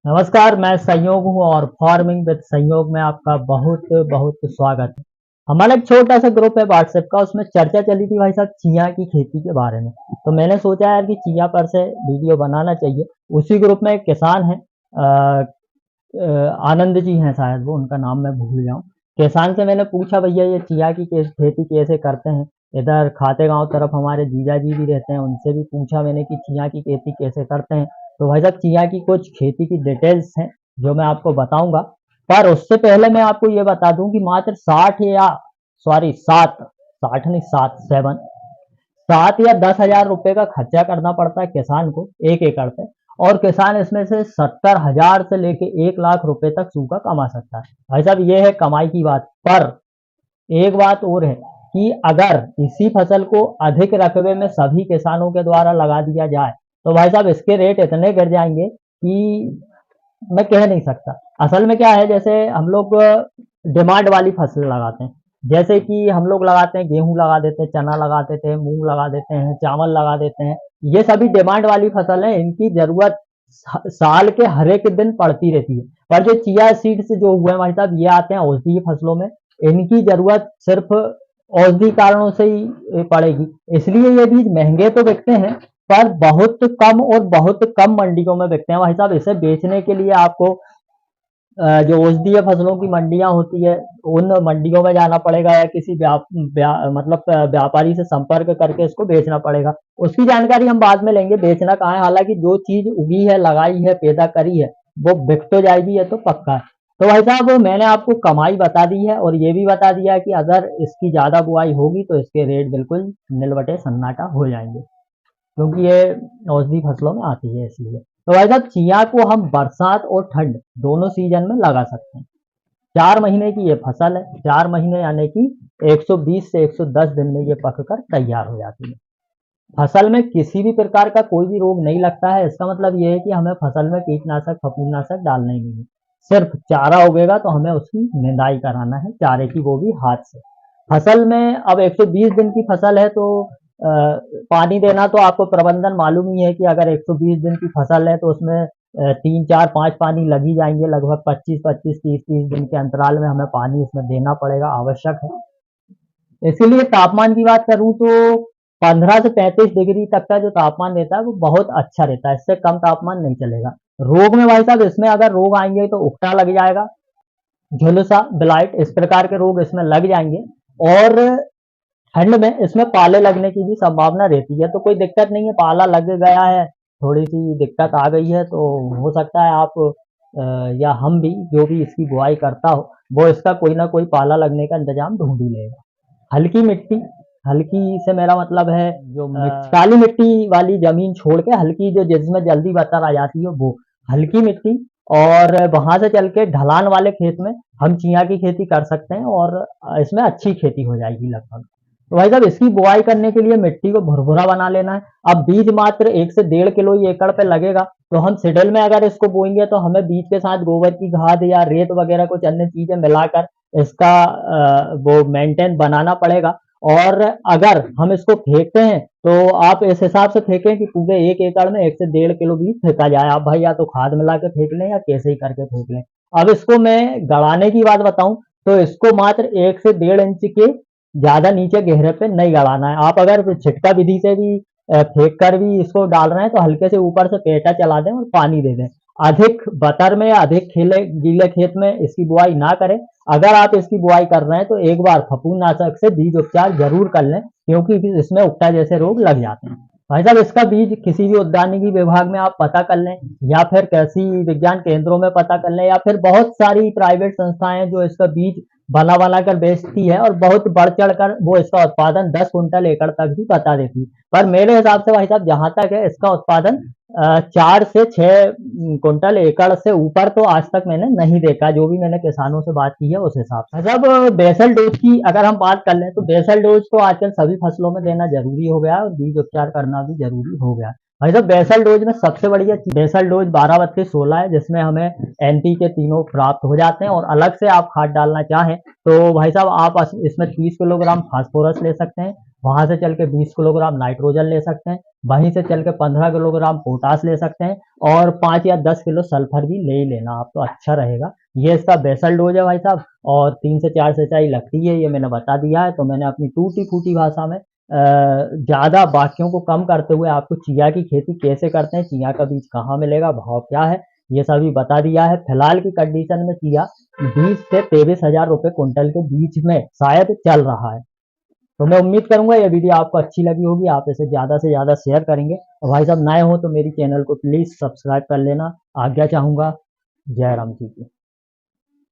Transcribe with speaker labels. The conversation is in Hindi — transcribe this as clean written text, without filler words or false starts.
Speaker 1: नमस्कार, मैं संयोग हूँ और फार्मिंग विद संयोग में आपका बहुत बहुत स्वागत है। हमारा एक छोटा सा ग्रुप है व्हाट्सएप का, उसमें चर्चा चली थी भाई साहब चिया की खेती के बारे में। तो मैंने सोचा यार कि चिया पर से वीडियो बनाना चाहिए। उसी ग्रुप में एक किसान है, आनंद जी हैं शायद, वो उनका नाम मैं भूल गया हूँ। किसान से मैंने पूछा भैया ये चिया की खेती कैसे करते हैं। इधर खातेगांव तरफ हमारे जीजा जी भी रहते हैं, उनसे भी पूछा मैंने कि चिया की खेती कैसे करते हैं। तो भाई साहब चिया की कुछ खेती की डिटेल्स हैं जो मैं आपको बताऊंगा। पर उससे पहले मैं आपको ये बता दूं कि मात्र 60 या सॉरी 7 नहीं 7 या 10 हजार रुपए का खर्चा करना पड़ता है किसान को 1 एकड़ पे। और किसान इसमें से 70 हजार से लेके 1 लाख रुपए तक सूखा कमा सकता है। भाई साहब ये है कमाई की बात। पर एक बात और है कि अगर इसी फसल को अधिक रकबे में सभी किसानों के द्वारा लगा दिया जाए तो भाई साहब इसके रेट इतने गिर जाएंगे कि मैं कह नहीं सकता। असल में क्या है, जैसे हम लोग डिमांड वाली फसल लगाते हैं, जैसे कि हम लोग लगाते हैं गेहूं लगा देते हैं, चना लगा देते हैं, मूंग लगा देते हैं, चावल लगा देते हैं। ये सभी डिमांड वाली फसल है, इनकी जरूरत साल के हर एक दिन पड़ती रहती है। पर जो चिया सीड्स जो हुए भाई साहब ये आते हैं औषधीय फसलों में, इनकी जरूरत सिर्फ औषधि कारणों से ही पड़ेगी। इसलिए ये बीज महंगे तो बिकते हैं पर बहुत कम और बहुत कम मंडियों में बिकते हैं भाई साहब। इसे बेचने के लिए आपको जो औषधीय फसलों की मंडियां होती है उन मंडियों में जाना पड़ेगा या किसी मतलब व्यापारी से संपर्क करके इसको बेचना पड़ेगा। उसकी जानकारी हम बाद में लेंगे, बेचना कहाँ है। हालांकि जो चीज उगी है, लगाई है, पैदा करी है, वो बिक तो जाएगी, ये तो पक्का है। तो भाई साहब मैंने आपको कमाई बता दी है और ये भी बता दिया है कि अगर इसकी ज्यादा बुआई होगी तो इसके रेट बिल्कुल निलवटे सन्नाटा हो जाएंगे, क्योंकि ये औषधि फसलों में आती है इसलिए। तो भाई साहब चिया को हम बरसात और ठंड दोनों सीजन में लगा सकते हैं। 4 महीने की ये फसल है, 4 महीने यानी कि 120 से 110 दिन में ये पककर तैयार हो जाती है। फसल में किसी भी प्रकार का कोई भी रोग नहीं लगता है। इसका मतलब ये है कि हमें फसल में कीटनाशक फफूंदनाशक डालना ही नहीं है। सिर्फ चारा उगेगा तो हमें उसकी निंदाई कराना है, चारे की, वो भी हाथ से। फसल में अब 120 दिन की फसल है तो पानी देना तो आपको प्रबंधन मालूम ही है कि अगर 120 दिन की फसल है तो उसमें 3 4 5 पानी लग ही जाएंगे। लगभग 25 25 30 30 दिन के अंतराल में हमें पानी उसमें देना पड़ेगा, आवश्यक है। इसीलिए तापमान की बात करूं तो 15 से 35 डिग्री तक का जो तापमान रहता है वो बहुत अच्छा रहता है, इससे कम तापमान नहीं चलेगा। रोग में भाई साहब इसमें अगर रोग आएंगे तो उकटा लग जाएगा, झुलसा, ब्लाइट, इस प्रकार के रोग इसमें लग जाएंगे। और ठंड में इसमें पाले लगने की भी संभावना रहती है। तो कोई दिक्कत नहीं है, पाला लग गया है, थोड़ी सी दिक्कत आ गई है तो हो सकता है आप या हम भी, जो भी इसकी बुआई करता हो, वो इसका कोई ना कोई पाला लगने का इंतजाम ढूंढ ही लेगा। हल्की मिट्टी, हल्की से मेरा मतलब है जो काली मिट्टी वाली जमीन छोड़ के हल्की, जो जिसमें जल्दी बतर आ जाती है, वो हल्की मिट्टी। और वहां से चल के ढलान वाले खेत में हम चिया की खेती कर सकते हैं और इसमें अच्छी खेती हो जाएगी लगभग। तो भाई साहब इसकी बुआई करने के लिए मिट्टी को भुरभुरा बना लेना है। अब बीज मात्र 1 से 1.5 किलो ही एकड़ पे लगेगा, तो हम सिडल में अगर इसको बोएंगे तो हमें बीज के साथ गोबर की खाद या रेत वगैरह कुछ अन्य चीजें मिलाकर इसका वो मेंटेन बनाना पड़ेगा। और अगर हम इसको फेंकते हैं तो आप इस हिसाब से फेंकें कि पूरे 1 एकड़ में 1 से 1.5 किलो बीज फेंका जाए। आप भाई या तो खाद मिला के फेंक लें या कैसे ही करके फेंक लें। अब इसको मैं गड़ाने की बात बताऊं तो इसको मात्र 1 से 1.5 इंच के ज्यादा नीचे गहरे पे नहीं गड़ाना है। आप अगर छिटका विधि से भी फेंक कर भी इसको डाल रहे हैं तो हल्के से ऊपर से पेटा चला दें और पानी दे दें। अधिक बतर में या अधिक खिले गीले खेत में इसकी बुआई ना करें। अगर आप इसकी बुआई कर रहे हैं तो एक बार फफूंदनाशक से बीज उपचार जरूर कर लें, क्योंकि इसमें उकटा जैसे रोग लग जाते हैं। भाई साहब इसका बीज किसी भी उद्यानिकी विभाग में आप पता कर लें या फिर कृषि विज्ञान केंद्रों में पता कर लें, या फिर बहुत सारी प्राइवेट संस्थाएं हैं जो इसका बीज बना बना कर बेचती है और बहुत बढ़ चढ़ कर वो इसका उत्पादन 10 कुंटल एकड़ तक भी बता देती है। पर मेरे हिसाब से भाई साहब जहां तक है इसका उत्पादन 4 से 6 कुंटल एकड़ से ऊपर तो आज तक मैंने नहीं देखा, जो भी मैंने किसानों से बात की है उस हिसाब से। जब बेसल डोज की अगर हम बात कर लें तो बेसल डोज तो आजकल सभी फसलों में देना जरूरी हो गया है और बीज उपचार करना भी जरूरी हो गया है। भाई साहब बेसल डोज में सबसे बढ़िया चीज बेसल डोज 12 32 16 है, जिसमें हमें एनपी के तीनों प्राप्त हो जाते हैं। और अलग से आप खाद डालना चाहें तो भाई साहब आप इसमें 30 किलोग्राम फास्फोरस ले सकते हैं, वहां से चल के 20 किलोग्राम नाइट्रोजन ले सकते हैं, वहीं से चल के 15 किलोग्राम पोटास ले सकते हैं और 5 या 10 किलो सल्फर भी ले ही लेना आप, तो अच्छा रहेगा। ये इसका बेसल डोज है भाई साहब, और 3 से 4 सिंचाई लगती है, ये मैंने बता दिया है। तो मैंने अपनी टूटी फूटी भाषा में ज़्यादा वाक्यों को कम करते हुए आपको चिया की खेती कैसे करते हैं, चिया का बीज कहाँ मिलेगा, भाव क्या है, ये सभी बता दिया है। फिलहाल की कंडीशन में चिया 20 से 23,000 रुपए कुंटल के बीच में शायद चल रहा है। तो मैं उम्मीद करूंगा ये वीडियो आपको अच्छी लगी होगी, आप इसे ज़्यादा से ज़्यादा शेयर करेंगे। और भाई साहब नए हो तो मेरी चैनल को प्लीज़ सब्सक्राइब कर लेना, आज्ञा चाहूँगा। जय राम जी की।